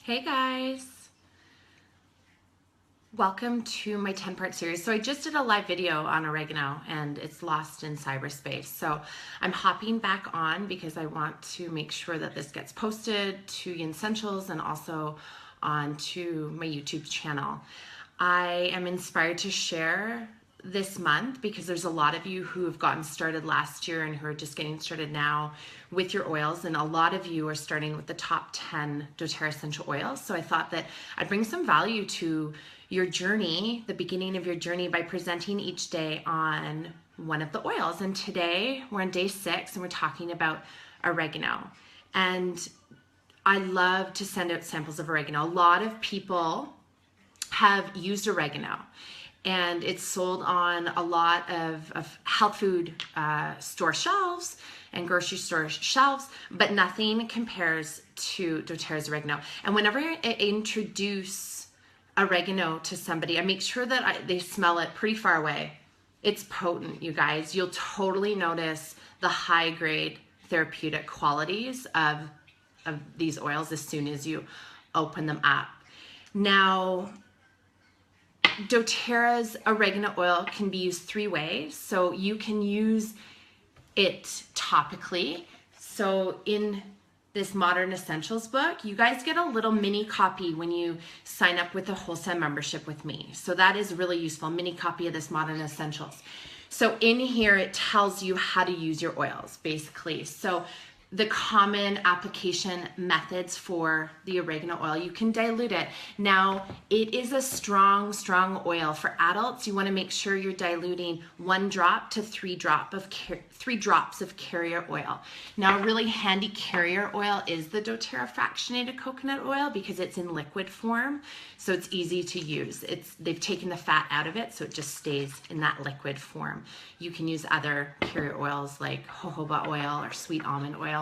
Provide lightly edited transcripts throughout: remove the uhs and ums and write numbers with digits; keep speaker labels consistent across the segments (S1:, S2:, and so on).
S1: Hey guys, welcome to my 10-part series. So I just did a live video on oregano and it's lost in cyberspace. So I'm hopping back on because I want to make sure that this gets posted to Yin Essentials and also onto my YouTube channel. I am inspired to share this month because there's a lot of you who have gotten started last year and who are just getting started now with your oils, and a lot of you are starting with the top 10 doTERRA essential oils. So I thought that I'd bring some value to your journey, the beginning of your journey, by presenting each day on one of the oils. And today we're on day 6 and we're talking about oregano. And I love to send out samples of oregano. A lot of people have used oregano, and it's sold on a lot of health food store shelves and grocery store shelves, but nothing compares to doTERRA's oregano. And whenever I introduce oregano to somebody, I make sure that they smell it pretty far away. It's potent, you guys. You'll totally notice the high grade therapeutic qualities of these oils as soon as you open them up. Now, doTERRA's oregano oil can be used 3 ways. So you can use it topically. So in this Modern Essentials book, you guys get a little mini copy when you sign up with a wholesale membership with me. So that is really useful, mini copy of this Modern Essentials. So in here, it tells you how to use your oils, basically. So the common application methods for the oregano oil, you can dilute it. Now, it is a strong oil. For adults, you want to make sure you're diluting 1 drop to 3 drops of carrier oil. Now, a really handy carrier oil is the doTERRA fractionated coconut oil because it's in liquid form, so it's easy to use. They've taken the fat out of it, so it just stays in that liquid form. You can use other carrier oils like jojoba oil or sweet almond oil.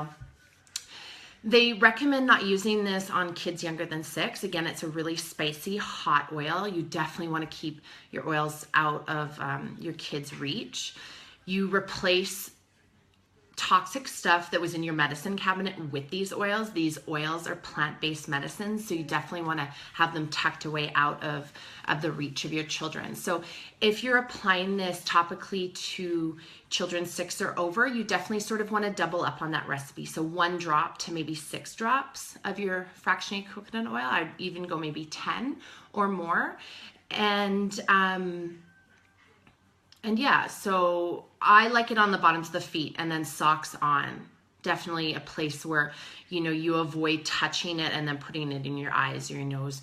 S1: They recommend not using this on kids younger than 6. Again, it's a really spicy, hot oil. You definitely want to keep your oils out of your kids' reach. You replace toxic stuff that was in your medicine cabinet with these oils. These oils are plant-based medicines, so you definitely want to have them tucked away out of the reach of your children. So if you're applying this topically to children 6 or over, you definitely sort of want to double up on that recipe. So 1 drop to maybe 6 drops of your fractionated coconut oil. I'd even go maybe 10 or more. And yeah, so I like it on the bottoms of the feet and then socks on. Definitely a place where, you avoid touching it and then putting it in your eyes or your nose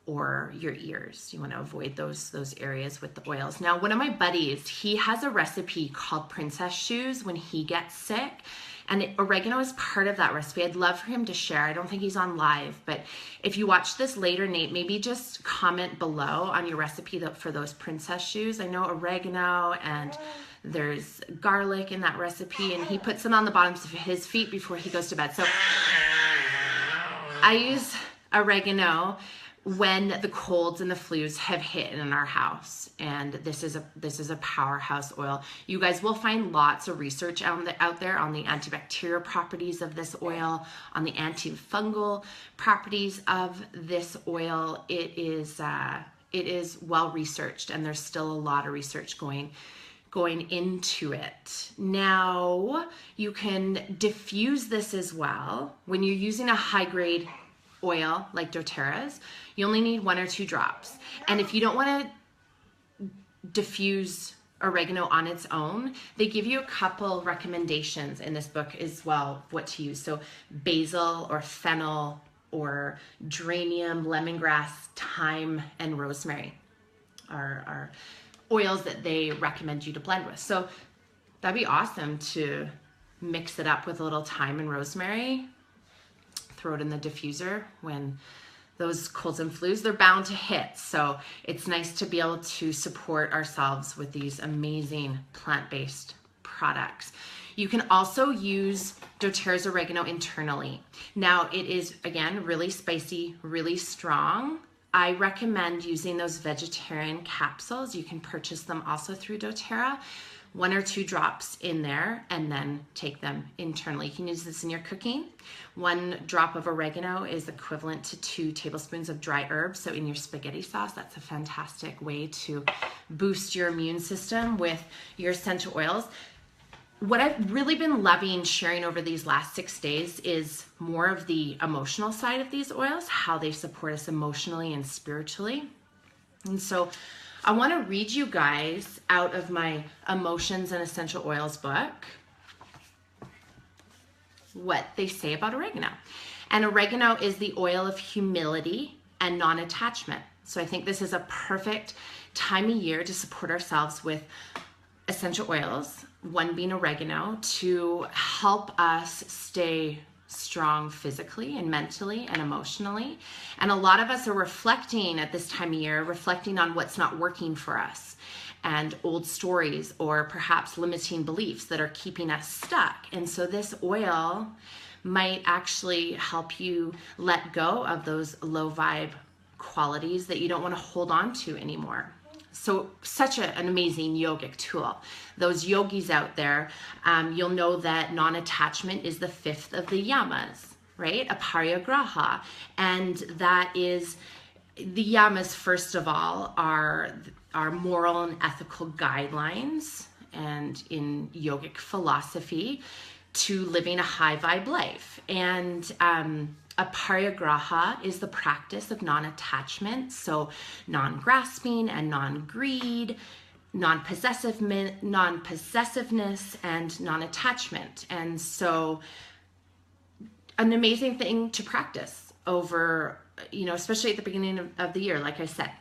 S1: or your ears. You want to avoid those areas with the oils. Now, one of my buddies, he has a recipe called princess shoes when he gets sick. And oregano is part of that recipe. I'd love for him to share. I don't think he's on live, but if you watch this later, Nate, maybe just comment below on your recipe for those princess shoes. I know oregano and there's garlic in that recipe, and he puts them on the bottoms of his feet before he goes to bed. So I use oregano when the colds and the flus have hit in our house, and this is a powerhouse oil. You guys will find lots of research out there on the antibacterial properties of this oil, on the antifungal properties of this oil. It is well researched, and there's still a lot of research going into it. Now, you can diffuse this as well. When you're using a high grade oil like doTERRA's, you only need 1 or 2 drops. And if you don't want to diffuse oregano on its own, they give you a couple recommendations in this book as well what to use. So basil or fennel or geranium, lemongrass, thyme, and rosemary are oils that they recommend you to blend with. So that'd be awesome to mix it up with a little thyme and rosemary. Throw it in the diffuser when those colds and flus, they're bound to hit. So it's nice to be able to support ourselves with these amazing plant-based products. You can also use doTERRA's oregano internally. Now, it is, again, really spicy, really strong. I recommend using those vegetarian capsules. You can purchase them also through doTERRA. 1 or 2 drops in there and then take them internally. You can use this in your cooking. 1 drop of oregano is equivalent to 2 tablespoons of dry herbs. So in your spaghetti sauce, that's a fantastic way to boost your immune system with your essential oils. What I've really been loving sharing over these last 6 days is more of the emotional side of these oils, how they support us emotionally and spiritually. And so I want to read you guys out of my Emotions and Essential Oils book what they say about oregano. And oregano is the oil of humility and non-attachment. So I think this is a perfect time of year to support ourselves with essential oils, one being oregano, to help us stay strong physically and mentally and emotionally. And a lot of us are reflecting at this time of year, reflecting on what's not working for us and old stories or perhaps limiting beliefs that are keeping us stuck. And so this oil might actually help you let go of those low vibe qualities that you don't want to hold on to anymore. So such an amazing yogic tool. Those yogis out there, you'll know that non-attachment is the 5th of the yamas, right? Aparigraha. And that is, the yamas, first of all, are moral and ethical guidelines, and in yogic philosophy, to living a high vibe life. And aparigraha is the practice of non-attachment, so non-grasping and non-greed, non-possessiveness and non-attachment. And so an amazing thing to practice over, especially at the beginning of the year, like I said.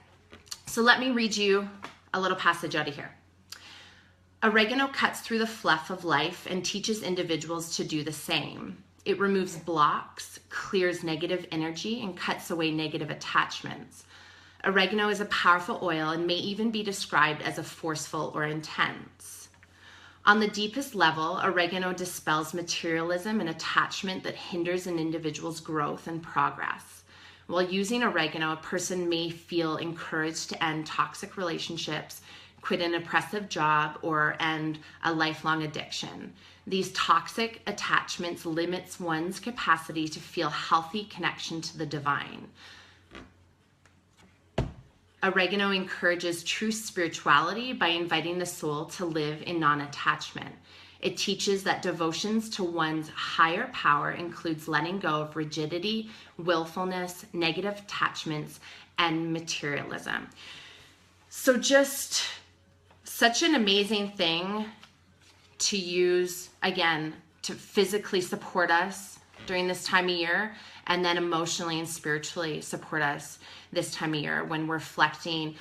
S1: So let me read you a little passage out of here. Oregano cuts through the fluff of life and teaches individuals to do the same. It removes blocks, clears negative energy, and cuts away negative attachments. Oregano is a powerful oil and may even be described as a forceful or intense. On the deepest level, oregano dispels materialism and attachment that hinders an individual's growth and progress. While using oregano, a person may feel encouraged to end toxic relationships, quit an oppressive job, or end a lifelong addiction. These toxic attachments limits one's capacity to feel healthy connection to the divine. Oregano encourages true spirituality by inviting the soul to live in non-attachment. It teaches that devotions to one's higher power includes letting go of rigidity, willfulness, negative attachments, and materialism. So just such an amazing thing to use, again, to physically support us during this time of year, and then emotionally and spiritually support us this time of year when we're reflecting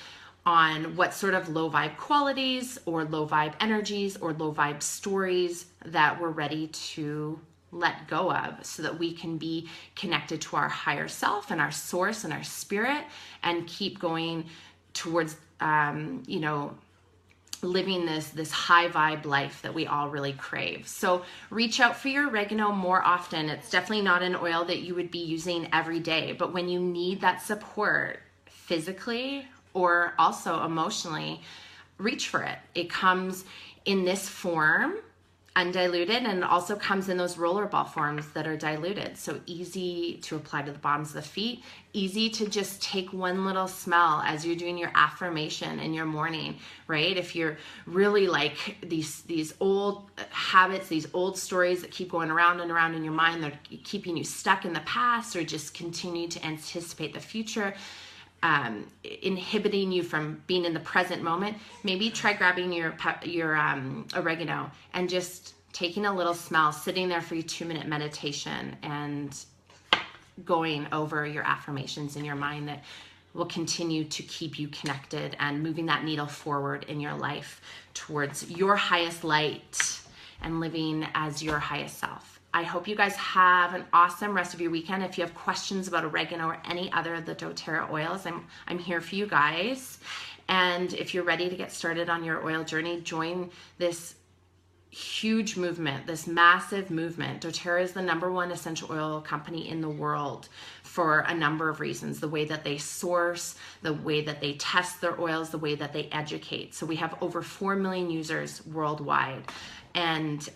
S1: on what sort of low vibe qualities or low vibe energies or low vibe stories that we're ready to let go of, so that we can be connected to our higher self and our source and our spirit, and keep going towards living this high vibe life that we all really crave. So reach out for your oregano more often. It's definitely not an oil that you would be using every day, but when you need that support physically or also emotionally, reach for it. It comes in this form, undiluted, and it also comes in those rollerball forms that are diluted. So easy to apply to the bottoms of the feet, easy to just take one little smell as you're doing your affirmation in your morning, right? If you're really like these old habits, these old stories that keep going around and around in your mind, they're keeping you stuck in the past or just continue to anticipate the future, inhibiting you from being in the present moment, maybe try grabbing your oregano and just taking a little smell, sitting there for your 2-minute meditation and going over your affirmations in your mind that will continue to keep you connected and moving that needle forward in your life towards your highest light and living as your highest self. I hope you guys have an awesome rest of your weekend. If you have questions about oregano or any other of the doTERRA oils, I'm here for you guys. And if you're ready to get started on your oil journey, join this huge movement, this massive movement. doTERRA is the #1 essential oil company in the world for a number of reasons. The way that they source, the way that they test their oils, the way that they educate. So we have over 4 million users worldwide. And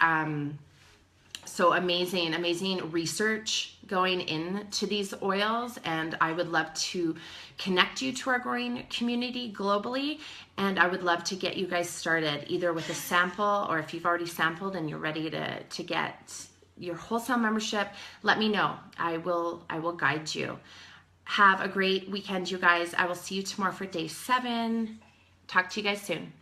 S1: so amazing research going into these oils, and I would love to connect you to our growing community globally, and I would love to get you guys started either with a sample, or if you've already sampled and you're ready to get your wholesale membership, let me know. I will guide you. Have a great weekend, you guys. I will see you tomorrow for day 7. Talk to you guys soon.